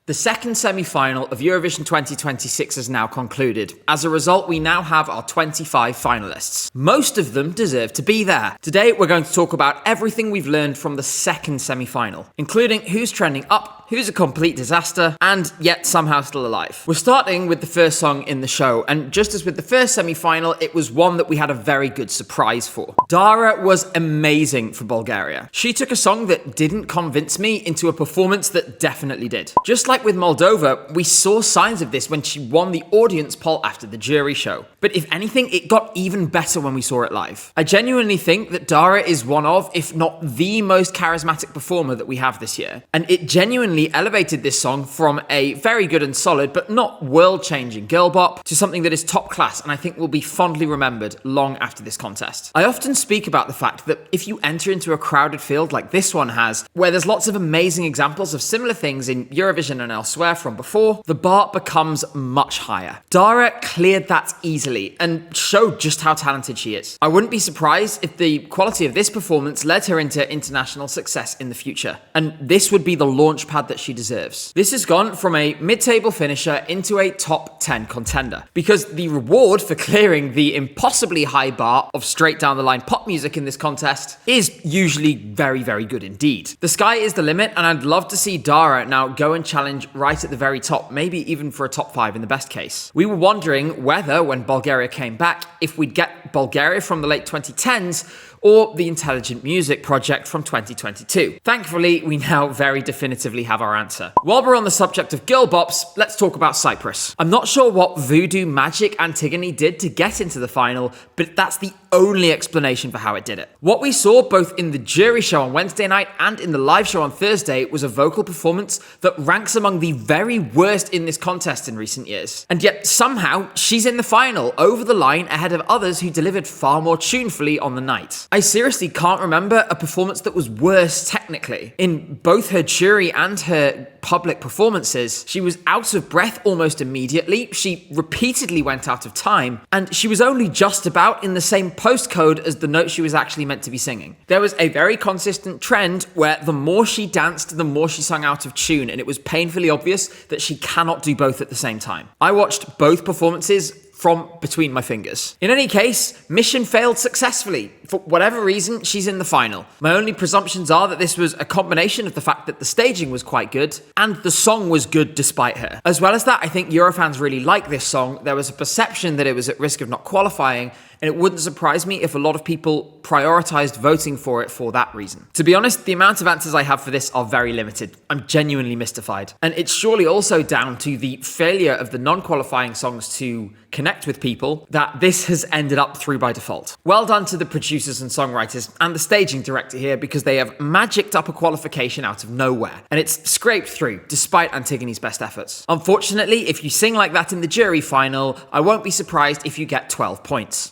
The second semi-final of Eurovision 2026 has now concluded. As a result, we now have our 25 finalists. Most of them deserve to be there. Today, we're going to talk about everything we've learned from the second semi-final, including who's trending up, who's a complete disaster, and yet somehow still alive. We're starting with the first song in the show, and just as with the first semi-final, it was one that we had a very good surprise for. Dara was amazing for Bulgaria. She took a song that didn't convince me into a performance that definitely did. Just like with Moldova, we saw signs of this when she won the audience poll after the jury show. But if anything, it got even better when we saw it live. I genuinely think that Dara is one of, if not the most charismatic performer that we have this year. And it genuinely elevated this song from a very good and solid, but not world-changing girl bop to something that is top class and I think will be fondly remembered long after this contest. I often speak about the fact that if you enter into a crowded field like this one has, where there's lots of amazing examples of similar things in Eurovision and elsewhere from before, the bar becomes much higher. Dara cleared that easily and showed just how talented she is. I wouldn't be surprised if the quality of this performance led her into international success in the future, and this would be the launch pad that she deserves. This has gone from a mid-table finisher into a top 10 contender, because the reward for clearing the impossibly high bar of straight down the line pop music in this contest is usually very, very good indeed. The sky is the limit, and I'd love to see Dara now go and challenge right at the very top, maybe even for a top 5 in the best case. We were wondering whether, when Bulgaria came back, if we'd get Bulgaria from the late 2010s or the Intelligent Music project from 2022. Thankfully, we now very definitively have our answer. While we're on the subject of girl bops, let's talk about Cyprus. I'm not sure what voodoo magic Antigone did to get into the final, but that's the only explanation for how it did it. What we saw both in the jury show on Wednesday night and in the live show on Thursday was a vocal performance that ranks among the very worst in this contest in recent years. And yet somehow she's in the final, over the line ahead of others who delivered far more tunefully on the night. I seriously can't remember a performance that was worse technically. In both her jury and her public performances, she was out of breath almost immediately, she repeatedly went out of time, and she was only just about in the same postcode as the note she was actually meant to be singing. There was a very consistent trend where the more she danced, the more she sung out of tune, and it was painfully obvious that she cannot do both at the same time. I watched both performances from between my fingers. In any case, mission failed successfully. For whatever reason, she's in the final. My only presumptions are that this was a combination of the fact that the staging was quite good and the song was good despite her. As well as that, I think Eurofans really like this song. There was a perception that it was at risk of not qualifying, and it wouldn't surprise me if a lot of people prioritized voting for it for that reason. To be honest, the amount of answers I have for this are very limited. I'm genuinely mystified. And it's surely also down to the failure of the non-qualifying songs to connect with people that this has ended up through by default. Well done to the producers and songwriters and the staging director here, because they have magicked up a qualification out of nowhere, and it's scraped through despite Antigone's best efforts. Unfortunately, if you sing like that in the jury final, I won't be surprised if you get 12 points.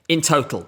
In total.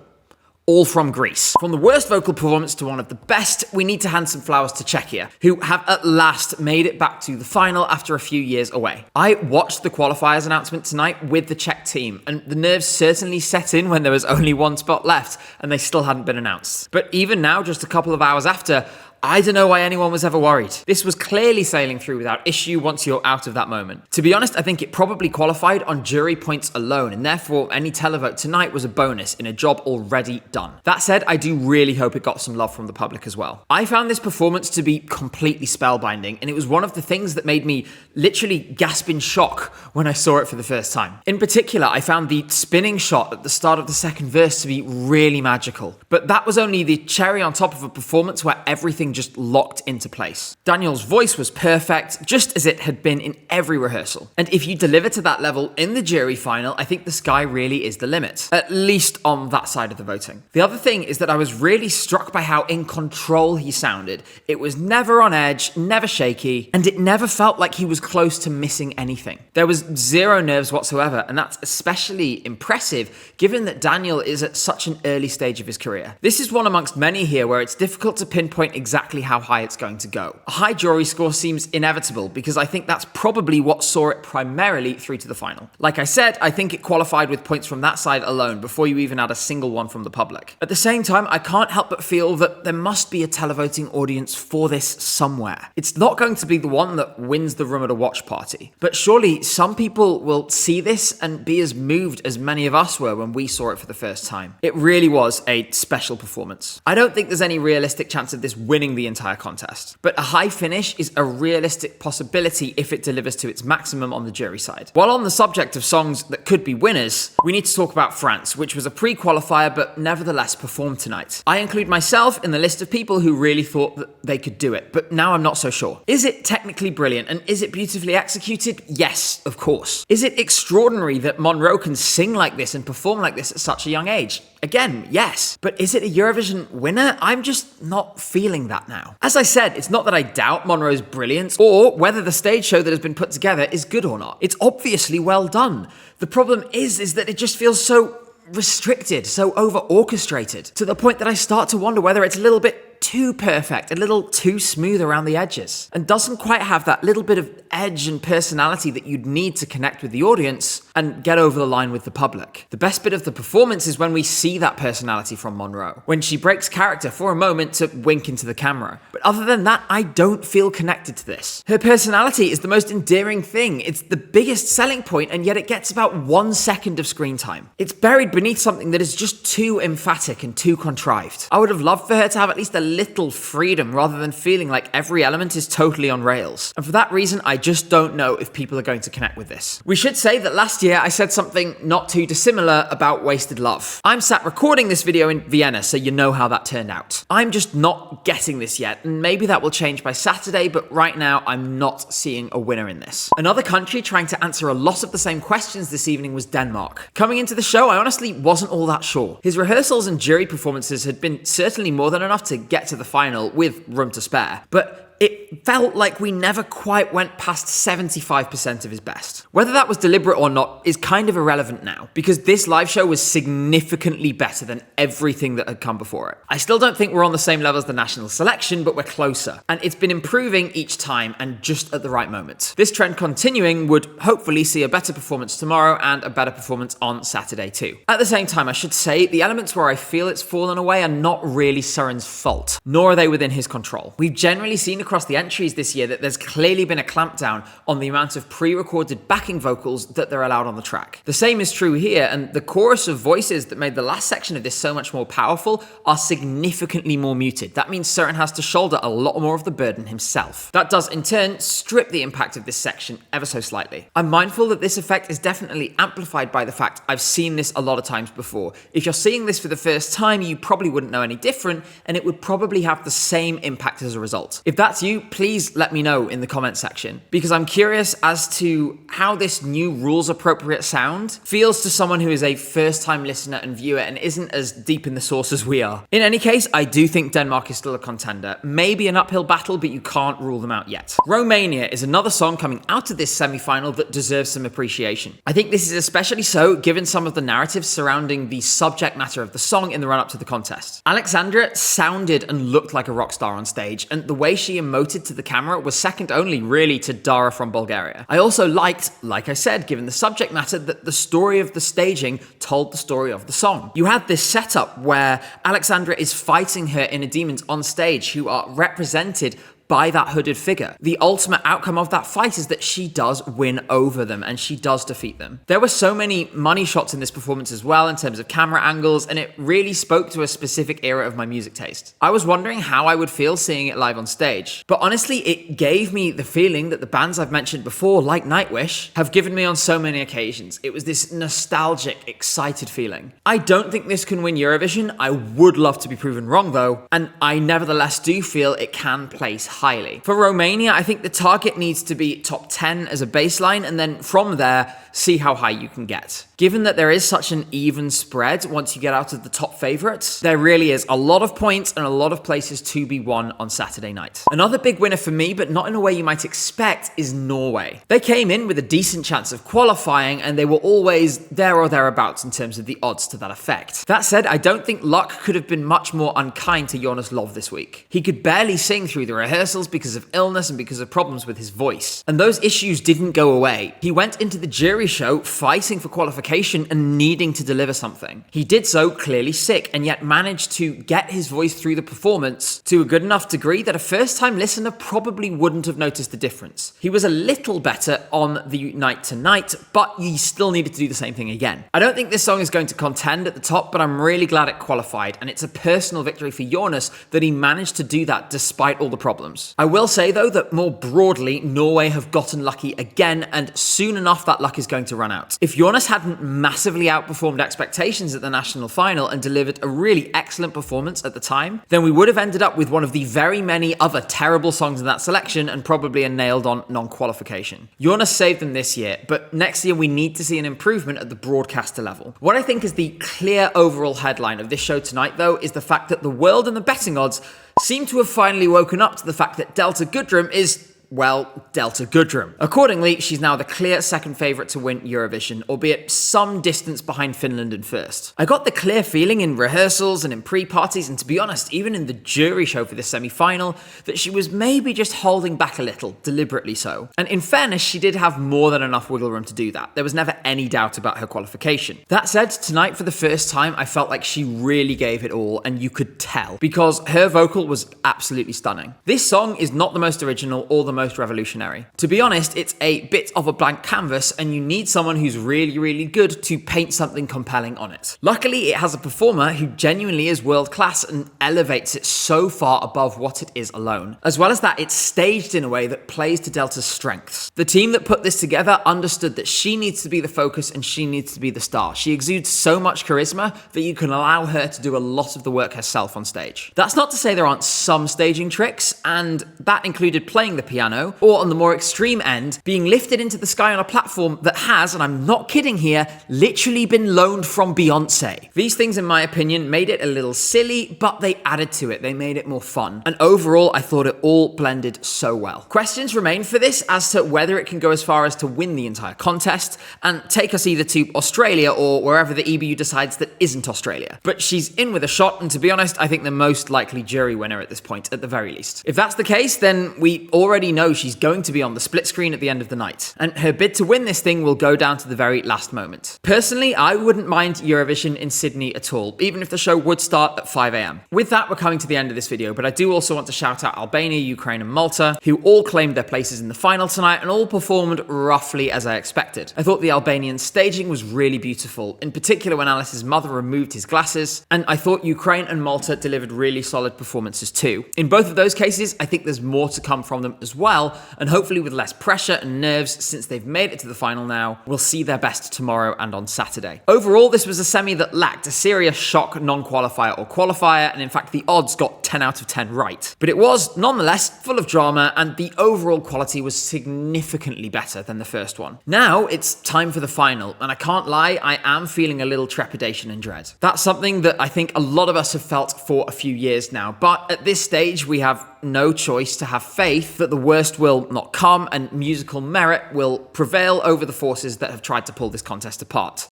All from Greece. From the worst vocal performance to one of the best, we need to hand some flowers to Czechia, who have at last made it back to the final after a few years away. I watched the qualifiers announcement tonight with the Czech team, and the nerves certainly set in when there was only one spot left and they still hadn't been announced. But even now, just a couple of hours after, I don't know why anyone was ever worried. This was clearly sailing through without issue once you're out of that moment. To be honest, I think it probably qualified on jury points alone, and therefore any televote tonight was a bonus in a job already done. That said, I do really hope it got some love from the public as well. I found this performance to be completely spellbinding, and it was one of the things that made me literally gasp in shock when I saw it for the first time. In particular, I found the spinning shot at the start of the second verse to be really magical. But that was only the cherry on top of a performance where everything just locked into place. Daniel's voice was perfect, just as it had been in every rehearsal. And if you deliver to that level in the jury final, I think the sky really is the limit, at least on that side of the voting. The other thing is that I was really struck by how in control he sounded. It was never on edge, never shaky, and it never felt like he was close to missing anything. There was zero nerves whatsoever, and that's especially impressive given that Daniel is at such an early stage of his career. This is one amongst many here where it's difficult to pinpoint exactly exactly how high it's going to go. A high jury score seems inevitable because I think that's probably what saw it primarily through to the final. Like I said, I think it qualified with points from that side alone before you even add a single one from the public. At the same time, I can't help but feel that there must be a televoting audience for this somewhere. It's not going to be the one that wins the room at a watch party, but surely some people will see this and be as moved as many of us were when we saw it for the first time. It really was a special performance. I don't think there's any realistic chance of this winning the entire contest, but a high finish is a realistic possibility if it delivers to its maximum on the jury side. While on the subject of songs that could be winners, we need to talk about France, which was a pre-qualifier but nevertheless performed tonight. I include myself in the list of people who really thought that they could do it, but now I'm not so sure. Is it technically brilliant and is it beautifully executed? Yes, of course. Is it extraordinary that Monroe can sing like this and perform like this at such a young age? Again, yes. But is it a Eurovision winner? I'm just not feeling that now. As I said, it's not that I doubt Monroe's brilliance or whether the stage show that has been put together is good or not. It's obviously well done. The problem is that it just feels so restricted, so over-orchestrated, to the point that I start to wonder whether it's a little bit too perfect, a little too smooth around the edges, and doesn't quite have that little bit of edge and personality that you'd need to connect with the audience and get over the line with the public. The best bit of the performance is when we see that personality from Monroe, when she breaks character for a moment to wink into the camera. But other than that, I don't feel connected to this. Her personality is the most endearing thing. It's the biggest selling point, and yet it gets about 1 second of screen time. It's buried beneath something that is just too emphatic and too contrived. I would have loved for her to have at least a little freedom rather than feeling like every element is totally on rails. And for that reason, I just don't know if people are going to connect with this. We should say that last year I said something not too dissimilar about Wasted Love. I'm sat recording this video in Vienna, so you know how that turned out. I'm just not getting this yet, and maybe that will change by Saturday, but right now I'm not seeing a winner in this. Another country trying to answer a lot of the same questions this evening was Denmark. Coming into the show, I honestly wasn't all that sure. His rehearsals and jury performances had been certainly more than enough to get to the final with room to spare, but it felt like we never quite went past 75% of his best. Whether that was deliberate or not is kind of irrelevant now, because this live show was significantly better than everything that had come before it. I still don't think we're on the same level as the national selection, but we're closer, and it's been improving each time and just at the right moment. This trend continuing would hopefully see a better performance tomorrow and a better performance on Saturday too. At the same time, I should say, the elements where I feel it's fallen away are not really Søren's fault, nor are they within his control. We've generally seen across the entries this year that there's clearly been a clampdown on the amount of pre-recorded backing vocals that they're allowed on the track. The same is true here, and the chorus of voices that made the last section of this so much more powerful are significantly more muted. That means Søren has to shoulder a lot more of the burden himself. That does in turn strip the impact of this section ever so slightly. I'm mindful that this effect is definitely amplified by the fact I've seen this a lot of times before. If you're seeing this for the first time, you probably wouldn't know any different, and it would probably have the same impact as a result. If that's you, please let me know in the comment section, because I'm curious as to how this new rules appropriate sound feels to someone who is a first time listener and viewer and isn't as deep in the source as we are. In any case, I do think Denmark is still a contender. Maybe an uphill battle, but you can't rule them out yet. Romania is another song coming out of this semi-final that deserves some appreciation. I think this is especially so given some of the narratives surrounding the subject matter of the song in the run-up to the contest. Alexandra sounded and looked like a rock star on stage, and the way she emoted to the camera was second only really to Dara from Bulgaria. I also liked, like I said, given the subject matter, that the story of the staging told the story of the song. You had this setup where Alexandra is fighting her inner demons on stage, who are represented by that hooded figure. The ultimate outcome of that fight is that she does win over them and she does defeat them. There were so many money shots in this performance as well in terms of camera angles, and it really spoke to a specific era of my music taste. I was wondering how I would feel seeing it live on stage, but honestly it gave me the feeling that the bands I've mentioned before, like Nightwish, have given me on so many occasions. It was this nostalgic, excited feeling. I don't think this can win Eurovision. I would love to be proven wrong though, and I nevertheless do feel it can place highly. For Romania, I think the target needs to be top 10 as a baseline, and then from there, see how high you can get. Given that there is such an even spread once you get out of the top favourites, there really is a lot of points and a lot of places to be won on Saturday night. Another big winner for me, but not in a way you might expect, is Norway. They came in with a decent chance of qualifying, and they were always there or thereabouts in terms of the odds to that effect. That said, I don't think luck could have been much more unkind to Jonas Love this week. He could barely sing through the rehearsals because of illness and because of problems with his voice. And those issues didn't go away. He went into the jury show fighting for qualification and needing to deliver something. He did so clearly sick, and yet managed to get his voice through the performance to a good enough degree that a first-time listener probably wouldn't have noticed the difference. He was a little better on the night tonight, but he still needed to do the same thing again. I don't think this song is going to contend at the top, but I'm really glad it qualified, and it's a personal victory for Jonas that he managed to do that despite all the problems. I will say though that more broadly, Norway have gotten lucky again, and soon enough that luck is going to run out. If Jonas hadn't massively outperformed expectations at the national final and delivered a really excellent performance at the time, then we would have ended up with one of the very many other terrible songs in that selection and probably a nailed-on non-qualification. Jonas saved them this year, but next year we need to see an improvement at the broadcaster level. What I think is the clear overall headline of this show tonight, though, is the fact that the world and the betting odds seem to have finally woken up to the fact that Delta Goodram is, well, Delta Goodram. Accordingly, she's now the clear second favourite to win Eurovision, albeit some distance behind Finland in first. I got the clear feeling in rehearsals and in pre-parties, and to be honest, even in the jury show for this semi-final, that she was maybe just holding back a little, deliberately so. And in fairness, she did have more than enough wiggle room to do that. There was never any doubt about her qualification. That said, tonight for the first time, I felt like she really gave it all, and you could tell, because her vocal was absolutely stunning. This song is not the most original or the most revolutionary. To be honest, it's a bit of a blank canvas, and you need someone who's really, really good to paint something compelling on it. Luckily, it has a performer who genuinely is world class and elevates it so far above what it is alone. As well as that, it's staged in a way that plays to Delta's strengths. The team that put this together understood that she needs to be the focus and she needs to be the star. She exudes so much charisma that you can allow her to do a lot of the work herself on stage. That's not to say there aren't some staging tricks, and that included playing the piano, or on the more extreme end, being lifted into the sky on a platform that has, and I'm not kidding here, literally been loaned from Beyonce. These things, in my opinion, made it a little silly, but they added to it. They made it more fun. And overall, I thought it all blended so well. Questions remain for this as to whether it can go as far as to win the entire contest and take us either to Australia or wherever the EBU decides that isn't Australia. But she's in with a shot, and to be honest, I think the most likely jury winner at this point, at the very least. If that's the case, then we already know she's going to be on the split screen at the end of the night, and her bid to win this thing will go down to the very last moment. Personally, I wouldn't mind Eurovision in Sydney at all, even if the show would start at 5 a.m. With that, we're coming to the end of this video, but I do also want to shout out Albania, Ukraine, and Malta, who all claimed their places in the final tonight and all performed roughly as I expected. I thought the Albanian staging was really beautiful, in particular when Alice's mother removed his glasses, and I thought Ukraine and Malta delivered really solid performances too. In both of those cases, I think there's more to come from them as well, and hopefully with less pressure and nerves since they've made it to the final now, we'll see their best tomorrow and on Saturday. Overall, this was a semi that lacked a serious shock non-qualifier or qualifier, and in fact the odds got 10 out of 10 right. But it was, nonetheless, full of drama, and the overall quality was significantly better than the first one. Now it's time for the final, and I can't lie, I am feeling a little trepidation and dread. That's something that I think a lot of us have felt for a few years now, but at this stage we have no choice to have faith that the worst will not come and musical merit will prevail over the forces that have tried to pull this contest apart.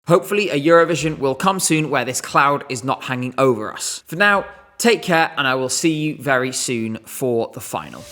Hopefully a Eurovision will come soon where this cloud is not hanging over us. For now, take care, and I will see you very soon for the final.